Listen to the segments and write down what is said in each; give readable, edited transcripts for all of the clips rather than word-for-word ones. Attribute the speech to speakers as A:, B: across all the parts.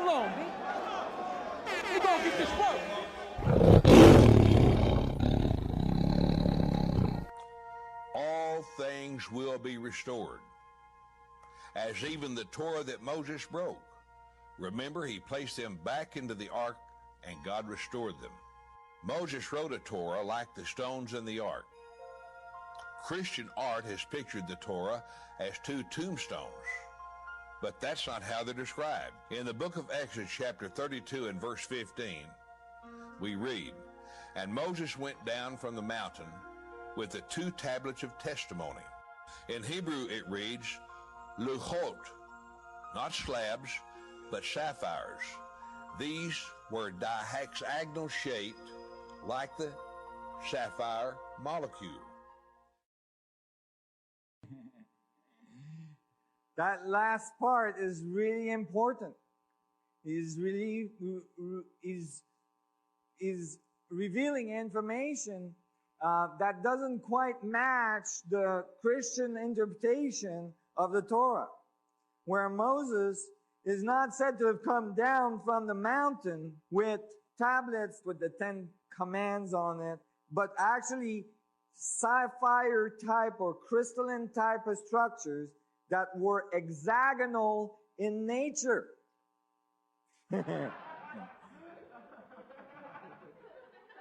A: on, B. We gonna get this work.
B: All things will be restored, as even the Torah that Moses broke. Remember, he placed them back into the ark, and God restored them. Moses wrote a Torah like the stones in the ark. Christian art has pictured the Torah as two tombstones, but that's not how they're described. In the book of Exodus, chapter 32 and verse 15, we read, "And Moses went down from the mountain with the 2 tablets of testimony." In Hebrew, it reads, luchot, not slabs, but sapphires. These were dihexagonal shaped like the sapphire molecule.
C: That last part is really important. Is revealing information that doesn't quite match the Christian interpretation of the Torah, where Moses is not said to have come down from the mountain with tablets with the 10 commands on it, but actually sapphire type or crystalline type of structures that were hexagonal in nature.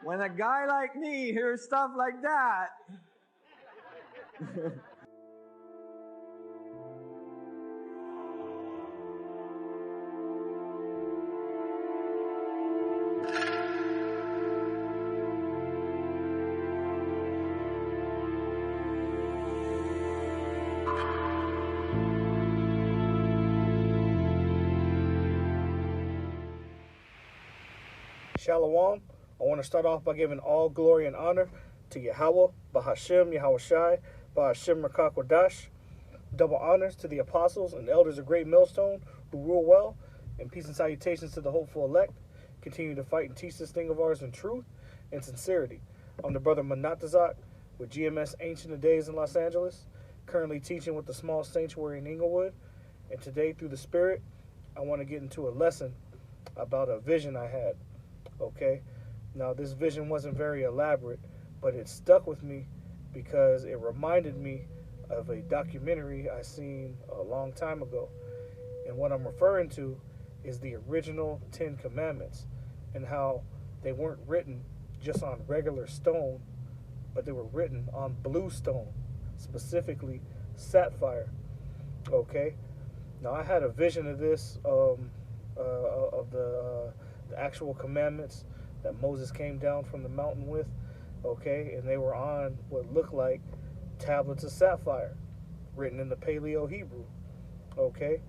C: When a guy like me hears stuff like that,
D: Shalom. I want to start off by giving all glory and honor to Yahweh, Bahashem, Yahawashi, Bahashem Rakakwadash. Double honors to the apostles and elders of Great Millstone who rule well, and peace and salutations to the hopeful elect. Continue to fight and teach this thing of ours in truth and sincerity. I'm the brother Manatazak with GMS Ancient of Days in Los Angeles, currently teaching with the small sanctuary in Inglewood. And today, through the Spirit, I want to get into a lesson about a vision I had. Okay? Now, this vision wasn't very elaborate, but it stuck with me because it reminded me of a documentary I seen a long time ago. And what I'm referring to is the original 10 Commandments and how they weren't written just on regular stone, but they were written on blue stone, specifically sapphire. Okay? Now, I had a vision of this, of the actual commandments that Moses came down from the mountain with, okay, and they were on what looked like tablets of sapphire written in the Paleo Hebrew, okay.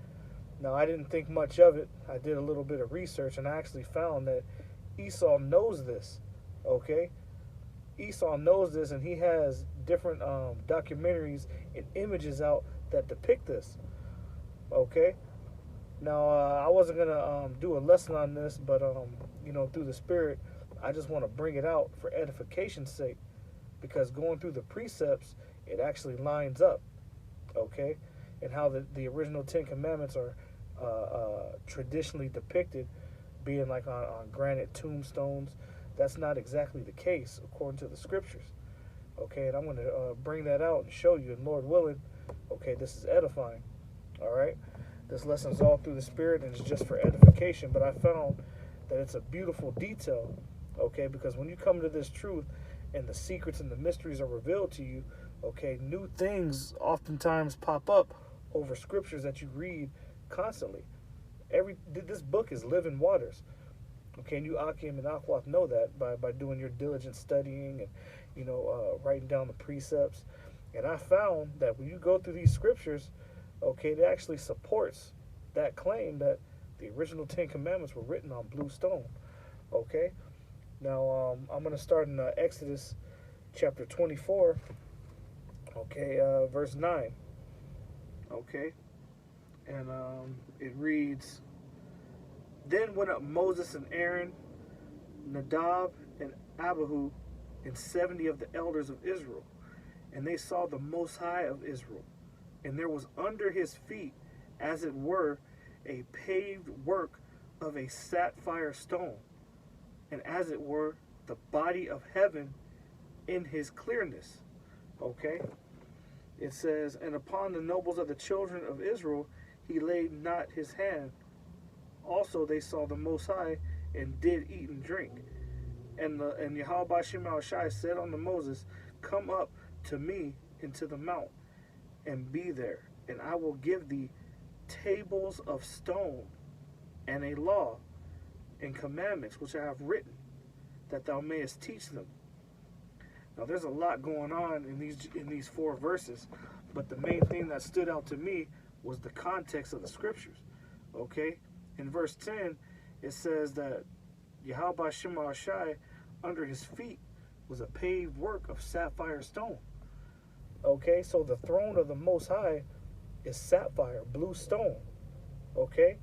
D: Now, I didn't think much of it. I did a little bit of research, and I actually found that Esau knows this, okay. Esau knows this, and he has different documentaries and images out that depict this, okay. Now, I wasn't going to do a lesson on this, but, you know, through the Spirit, I just want to bring it out for edification's sake, because going through the precepts, it actually lines up, okay, and how the original 10 Commandments are traditionally depicted being like on granite tombstones. That's not exactly the case according to the Scriptures, okay, and I'm going to bring that out and show you, and Lord willing, okay, this is edifying, all right. This lesson is all through the Spirit, and it's just for edification, but I found that it's a beautiful detail, okay, because when you come to this truth and the secrets and the mysteries are revealed to you, okay, new things oftentimes pop up over scriptures that you read constantly. This book is living waters, okay, and you, Akim and Akwath, know that by doing your diligent studying and, you know, writing down the precepts. And I found that when you go through these scriptures, okay, it actually supports that claim that the original 10 Commandments were written on blue stone, okay? Now, I'm going to start in Exodus chapter 24, okay, verse 9, okay? And it reads, "Then went up Moses and Aaron, Nadab and Abihu, and 70 of the elders of Israel, and they saw the Most High of Israel. And there was under his feet, as it were, a paved work of a sapphire stone, and as it were, the body of heaven in his clearness. Okay? It says, and upon the nobles of the children of Israel he laid not his hand. Also they saw the Most High, and did eat and drink. And Yahweh Bashim Shai said unto Moses, come up to me into the mount, and be there, and I will give thee tables of stone, and a law, and commandments which I have written, that thou mayest teach them. Now there's a lot going on in these 4 verses, but the main thing that stood out to me was the context of the scriptures. Okay? In verse 10, it says that Yahweh Shema Shai, under his feet was a paved work of sapphire stone. Okay, so the throne of the Most High is sapphire, blue stone. Okay?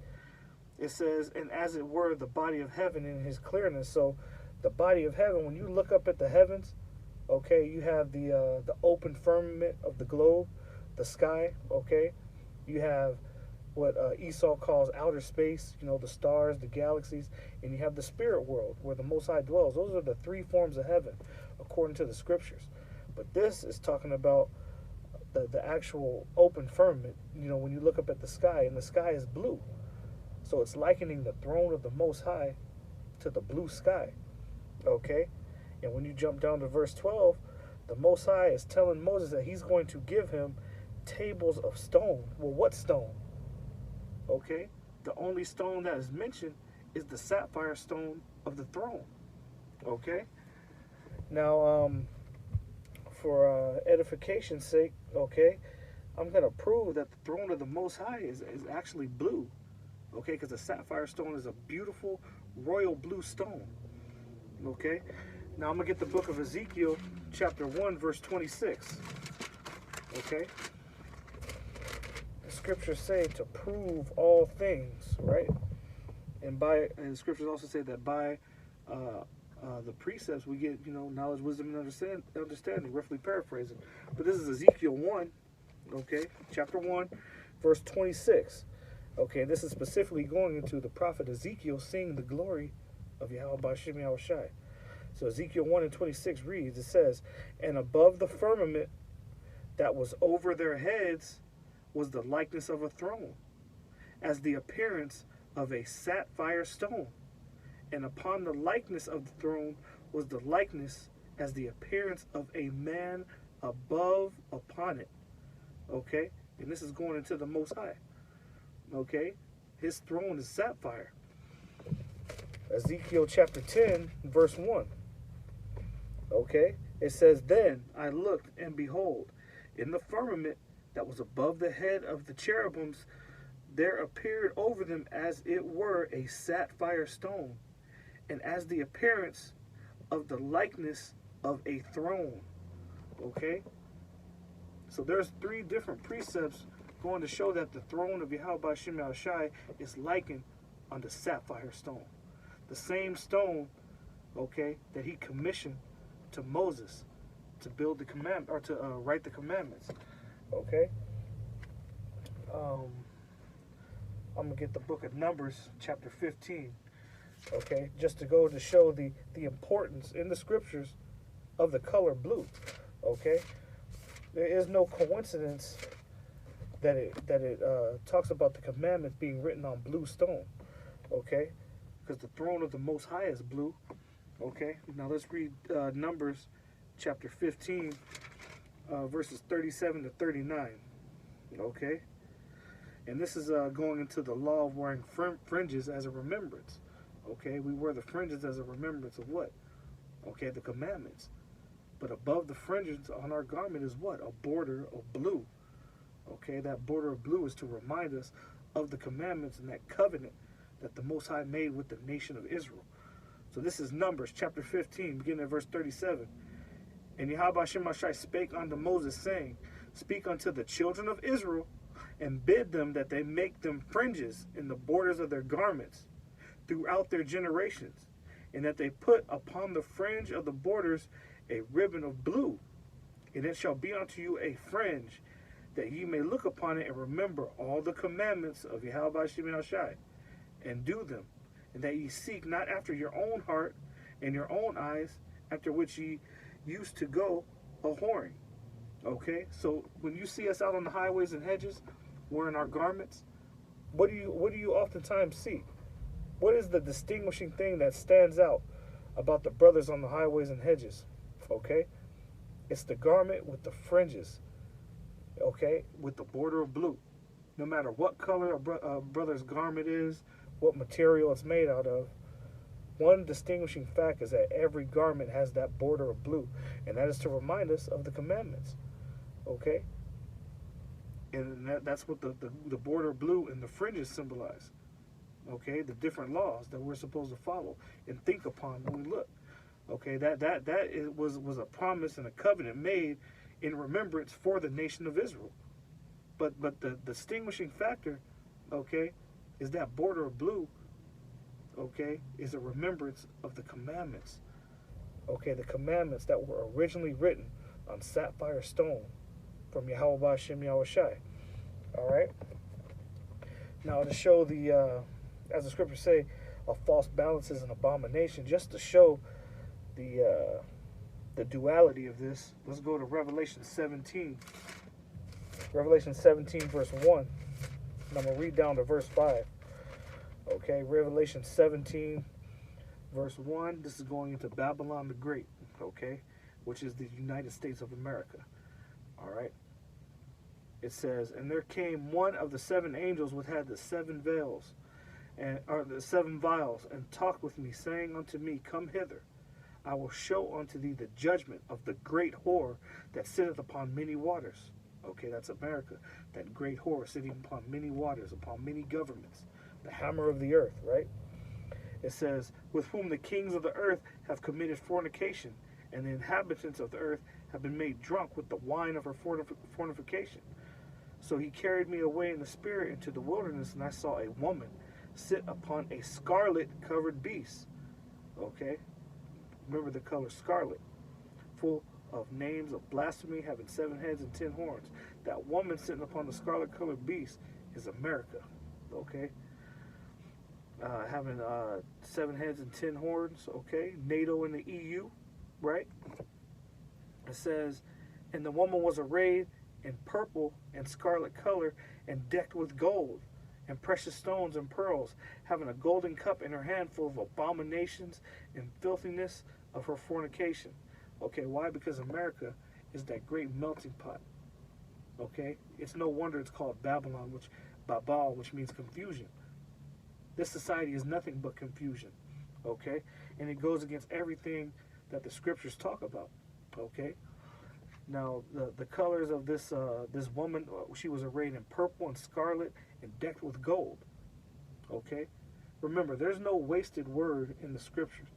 D: It says, and as it were, the body of heaven in his clearness. So the body of heaven, when you look up at the heavens, okay, you have the open firmament of the globe, the sky, okay? You have what Esau calls outer space, you know, the stars, the galaxies, and you have the spirit world where the Most High dwells. Those are the 3 forms of heaven, according to the scriptures. But this is talking about the actual open firmament, you know, when you look up at the sky, and the sky is blue. So it's likening the throne of the Most High to the blue sky, okay? And when you jump down to verse 12, the Most High is telling Moses that he's going to give him tables of stone. Well, what stone? Okay? The only stone that is mentioned is the sapphire stone of the throne. Okay? Now, for edification's sake, okay, I'm going to prove that the throne of the Most High is actually blue. Okay? Because the sapphire stone is a beautiful royal blue stone. Okay? Now I'm going to get the book of Ezekiel, chapter 1, verse 26. Okay? The scriptures say to prove all things, right? And the scriptures also say that by the precepts we get, you know, knowledge, wisdom, and understanding, roughly paraphrasing. But this is Ezekiel 1, okay? Chapter 1, verse 26. Okay, this is specifically going into the prophet Ezekiel seeing the glory of Yahweh Bashim Yahweh Shai. So Ezekiel 1 and 26 reads, it says, and above the firmament that was over their heads was the likeness of a throne, as the appearance of a sapphire stone. And upon the likeness of the throne was the likeness as the appearance of a man above upon it. Okay? And this is going into the Most High. Okay? His throne is sapphire. Ezekiel chapter 10, verse 1. Okay, it says, then I looked, and behold, in the firmament that was above the head of the cherubims, there appeared over them as it were a sapphire stone, and as the appearance of the likeness of a throne. Okay, so there's 3 different precepts going to show that the throne of Yahweh Bashim Yahweh Shai is likened unto sapphire stone. The same stone, okay, that he commissioned to Moses to build the commandment, or to write the commandments. Okay. I'm gonna get the book of Numbers, chapter 15. Okay, just to go to show the importance in the scriptures of the color blue. Okay, there is no coincidence that it talks about the commandments being written on blue stone. Okay, because the throne of the Most High is blue. Okay, now let's read Numbers chapter 15, verses 37 to 39. Okay, and this is going into the law of wearing fringes as a remembrance. Okay, we wear the fringes as a remembrance of what? Okay, the commandments. But above the fringes on our garment is what? A border of blue. Okay, that border of blue is to remind us of the commandments and that covenant that the Most High made with the nation of Israel. So this is Numbers chapter 15, beginning at verse 37. And Yahweh Hashem Shai spake unto Moses, saying, speak unto the children of Israel, and bid them that they make them fringes in the borders of their garments throughout their generations, and that they put upon the fringe of the borders a ribbon of blue, and it shall be unto you a fringe, that ye may look upon it and remember all the commandments of Yahweh Hashem Shai, and do them, and that ye seek not after your own heart and your own eyes, after which ye used to go a whoring. Okay, so when you see us out on the highways and hedges wearing our garments, what do you oftentimes see? What is the distinguishing thing that stands out about the brothers on the highways and hedges? Okay, it's the garment with the fringes. Okay, with the border of blue. No matter what color a brother's garment is, what material it's made out of, one distinguishing fact is that every garment has that border of blue, and that is to remind us of the commandments. Okay, and that's what the border of blue and the fringes symbolize. Okay, the different laws that we're supposed to follow and think upon when we look. Okay, was a promise and a covenant made in remembrance for the nation of Israel. But the distinguishing factor, okay, is that border of blue, okay, is a remembrance of the commandments. Okay, the commandments that were originally written on sapphire stone from Yahweh Ba'Shem Yahweh Shai. All right. Now to show as the scriptures say, a false balance is an abomination. Just to show the duality of this, let's go to Revelation 17. Revelation 17 verse 1. And I'm going to read down to verse 5. Okay, Revelation 17 verse 1. This is going into Babylon the Great, okay, which is the United States of America. All right. It says, and there came one of the seven angels which had the seven vials, or the seven vials, and talked with me, saying unto me, Come hither, I will show unto thee the judgment of the great whore that sitteth upon many waters. Okay, that's America. That great whore sitting upon many waters, upon many governments. The hammer of the earth, right? It says, with whom the kings of the earth have committed fornication, and the inhabitants of the earth have been made drunk with the wine of her fornication. So he carried me away in the spirit into the wilderness, and I saw a woman sit upon a scarlet-covered beast. Okay? Remember the color scarlet. Full of names of blasphemy, having 7 heads and 10 horns. That woman sitting upon the scarlet-colored beast is America. Okay? Having 7 heads and 10 horns. Okay? NATO and the EU. Right? It says, and the woman was arrayed in purple and scarlet color, and decked with gold, and precious stones and pearls, having a golden cup in her hand full of abominations and filthiness of her fornication. Okay, why? Because America is that great melting pot. Okay? It's no wonder it's called Babylon, which means confusion. This society is nothing but confusion. Okay? And it goes against everything that the scriptures talk about. Okay? Now, the colors of this woman, she was arrayed in purple and scarlet and decked with gold. Okay? Remember, there's no wasted word in the scriptures.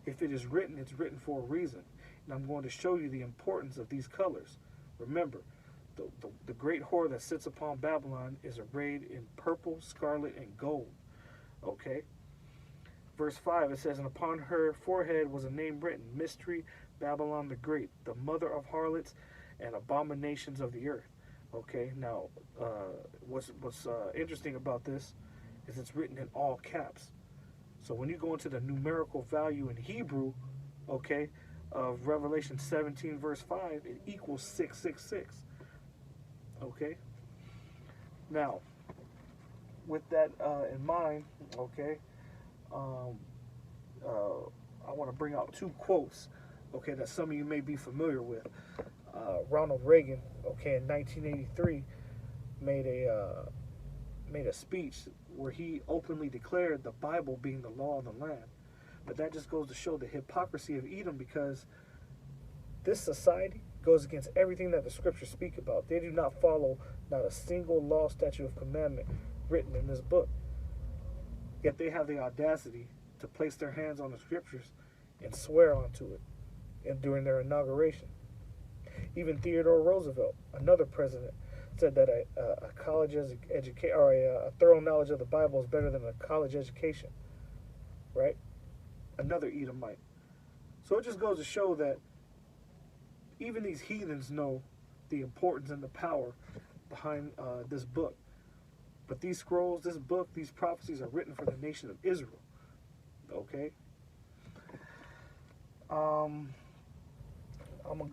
D: If it is written, it's written for a reason. And I'm going to show you the importance of these colors. Remember, the great whore that sits upon Babylon is arrayed in purple, scarlet, and gold. Okay? Verse 5, it says, and upon her forehead was a name written, Mystery, Babylon the Great, the mother of harlots and abominations of the earth. Okay, now, what's interesting about this is it's written in all caps. So when you go into the numerical value in Hebrew, okay, of Revelation 17 verse 5, it equals 666. Okay? Now, with that in mind, okay, I want to bring out 2 quotes, okay, that some of you may be familiar with. Ronald Reagan, okay, in 1983, made a speech where he openly declared the Bible being the law of the land. But that just goes to show the hypocrisy of Edom, because this society goes against everything that the scriptures speak about. They do not follow not a single law, statute, of commandment written in this book. Yet they have the audacity to place their hands on the scriptures and swear onto it, and during their inauguration. Even Theodore Roosevelt, another president, said that a college education or a thorough knowledge of the Bible is better than a college education. Right? Another Edomite. So it just goes to show that even these heathens know the importance and the power behind this book. But these scrolls, this book, these prophecies are written for the nation of Israel. Okay.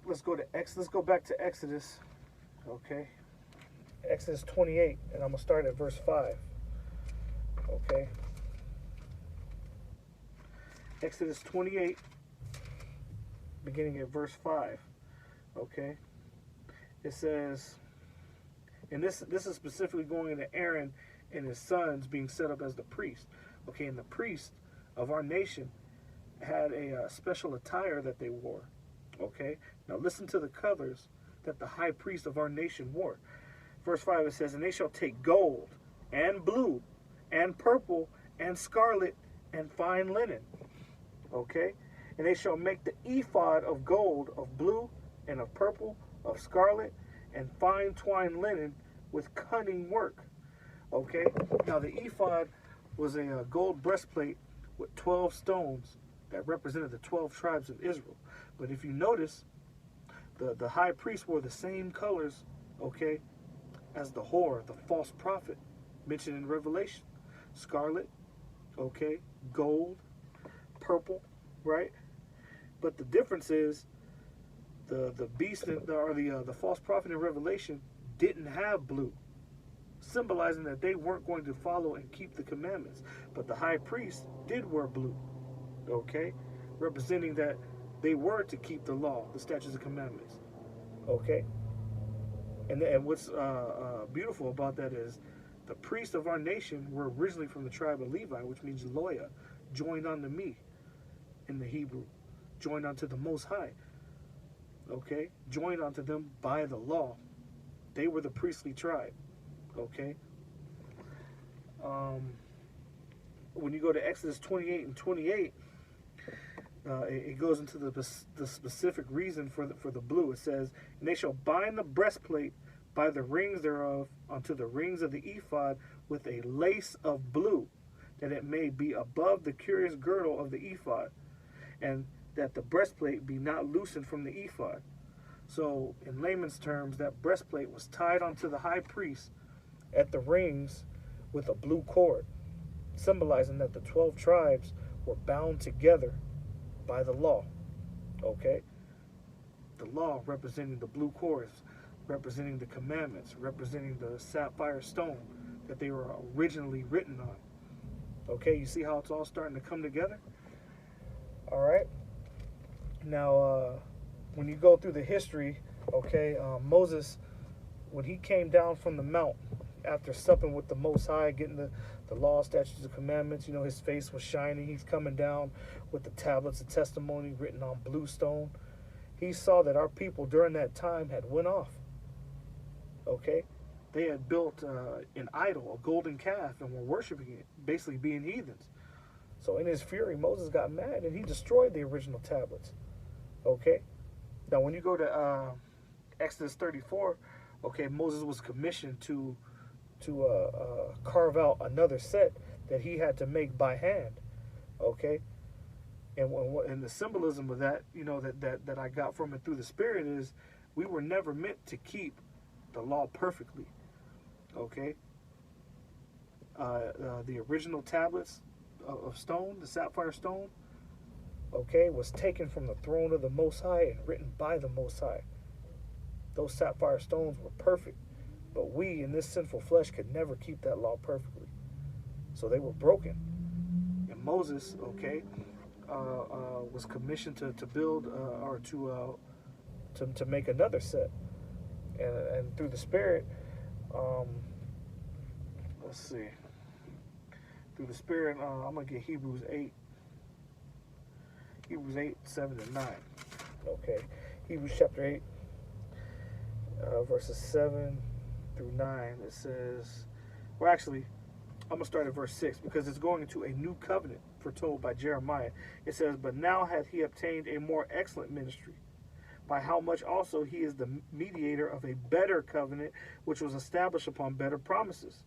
D: Let's go to Let's go back to Exodus. Okay. Exodus 28, and I'm gonna start at verse 5. Okay. Exodus 28, beginning at verse 5. Okay. It says, and this is specifically going into Aaron and his sons being set up as the priest. Okay, and the priest of our nation had a special attire that they wore. Okay, now listen to the colors that the high priest of our nation wore. Verse 5, it says, and they shall take gold and blue and purple and scarlet and fine linen. Okay, and they shall make the ephod of gold, of blue, and of purple, of scarlet, and fine twined linen with cunning work. Okay, now the ephod was a gold breastplate with 12 stones that represented the 12 tribes of Israel. But if you notice, the high priest wore the same colors, okay, as the whore, the false prophet mentioned in Revelation. Scarlet, okay, gold, purple, right? But the difference is the beast or the false prophet in Revelation didn't have blue, symbolizing that they weren't going to follow and keep the commandments. But the high priest did wear blue, okay, representing that they were to keep the law, the statutes and commandments, okay. And what's beautiful about that is the priests of our nation were originally from the tribe of Levi, which means loyah, joined unto me in the Hebrew, joined unto the Most High, okay, joined unto them by the law. They were the priestly tribe, okay. When you go to Exodus 28 and 28, it goes into the specific reason for the blue. It says, and they shall bind the breastplate by the rings thereof unto the rings of the ephod with a lace of blue, that it may be above the curious girdle of the ephod, and that the breastplate be not loosened from the ephod. So, in layman's terms, that breastplate was tied onto the high priest at the rings with a blue cord, symbolizing that the 12 tribes were bound together by the law, okay? The law representing the blue cords, representing the commandments, representing the sapphire stone that they were originally written on. Okay, you see how it's all starting to come together? All right. Now, when you go through the history, okay, Moses, when he came down from the mount after supping with the Most High, getting the law, statutes, and commandments, you know, his face was shining. He's coming down with the tablets of testimony written on blue stone. He saw that our people during that time had went off. Okay, they had built an idol, a golden calf, and were worshiping it, basically being heathens. So in his fury, Moses got mad and he destroyed the original tablets. Okay, now when you go to Exodus 34, okay, Moses was commissioned to carve out another set that he had to make by hand. Okay, and the symbolism of that, you know, that I got from it through the Spirit is we were never meant to keep the law perfectly. Okay, the original tablets of stone, the sapphire stone, okay, was taken from the throne of the Most High and written by the Most High. Those sapphire stones were perfect, but we in this sinful flesh could never keep that law perfectly, so they were broken. And Moses, okay, was commissioned to build or to make another set, and through the Spirit, let's see, through the Spirit, I'm gonna get Hebrews 8, 7 and 9. Okay, Hebrews chapter 8, verses 7 through 9. It says, well, actually, I'm going to start at verse 6 because it's going into a new covenant foretold by Jeremiah. It says, but now hath he obtained a more excellent ministry, by how much also he is the mediator of a better covenant, which was established upon better promises.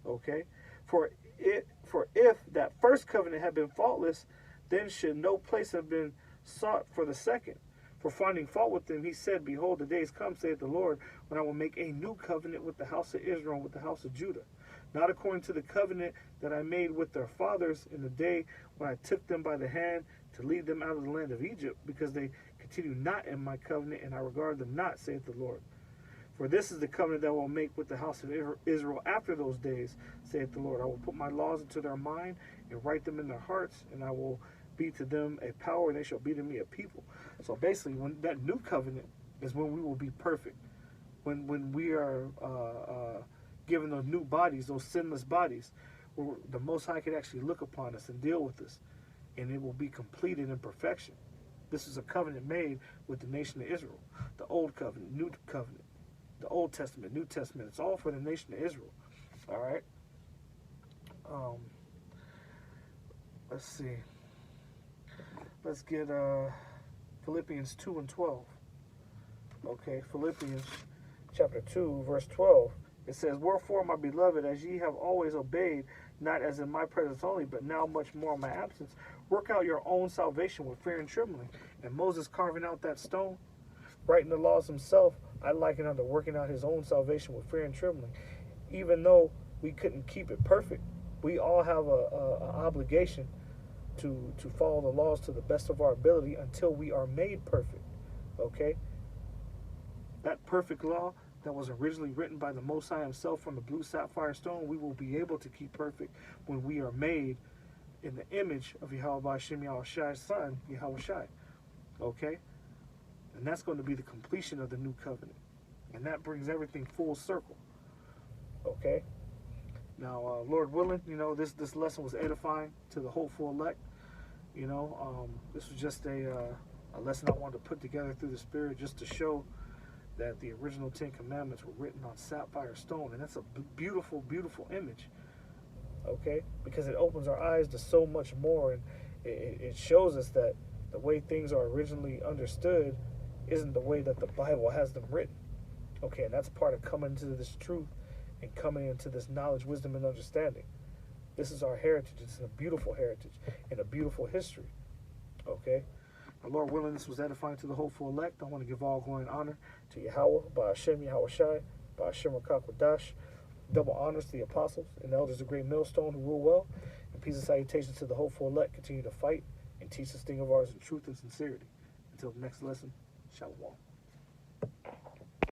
D: Okay? For if that first covenant had been faultless, then should no place have been sought for the second. For finding fault with them, he said, behold, the days come, saith the Lord, when I will make a new covenant with the house of Israel and with the house of Judah, not according to the covenant that I made with their fathers in the day when I took them by the hand to lead them out of the land of Egypt, because they continue not in my covenant, and I regard them not, saith the Lord. For this is the covenant that I will make with the house of Israel after those days, saith the Lord. I will put my laws into their mind and write them in their hearts, and I will be to them a power, and they shall be to me a people. So basically, when that new covenant is when we will be perfect. When we are given those new bodies, those sinless bodies, where the Most High can actually look upon us and deal with us, and it will be completed in perfection. This is a covenant made with the nation of Israel. The Old Covenant, New Covenant, the Old Testament, New Testament. It's all for the nation of Israel. All right. Let's see. Let's get Philippians 2 and 12. Okay, Philippians chapter 2, verse 12. It says, Wherefore, my beloved, as ye have always obeyed, not as in my presence only, but now much more in my absence, work out your own salvation with fear and trembling. And Moses carving out that stone, writing the laws himself, I liken unto working out his own salvation with fear and trembling. Even though we couldn't keep it perfect, we all have an obligation to follow the laws to the best of our ability until we are made perfect. Okay? That perfect law that was originally written by the Most High himself from the blue sapphire stone, we will be able to keep perfect when we are made in the image of Yahweh Ba'Shem Yahushai's son, Yahushai. Okay? And that's going to be the completion of the new covenant. And that brings everything full circle. Okay? Now, Lord willing, this lesson was edifying to the hopeful elect. This was just a lesson I wanted to put together through the Spirit just to show that the original 10 Commandments were written on sapphire stone. And that's a beautiful, beautiful image. Okay? Because it opens our eyes to so much more. And it shows us that the way things are originally understood isn't the way that the Bible has them written. Okay? And that's part of coming into this truth and coming into this knowledge, wisdom, and understanding. This is our heritage. It's a beautiful heritage and a beautiful history. Okay? Now, Lord willing, this was edifying to the hopeful elect. I want to give all glory and honor to Yahweh, Ba'Shem Yahushai, Ba'Shem Rakakwadash. Double honors to the apostles and elders of great millstone who rule well. And peace and salutations to the hopeful elect. Continue to fight and teach this thing of ours in truth and sincerity. Until the next lesson, Shalom.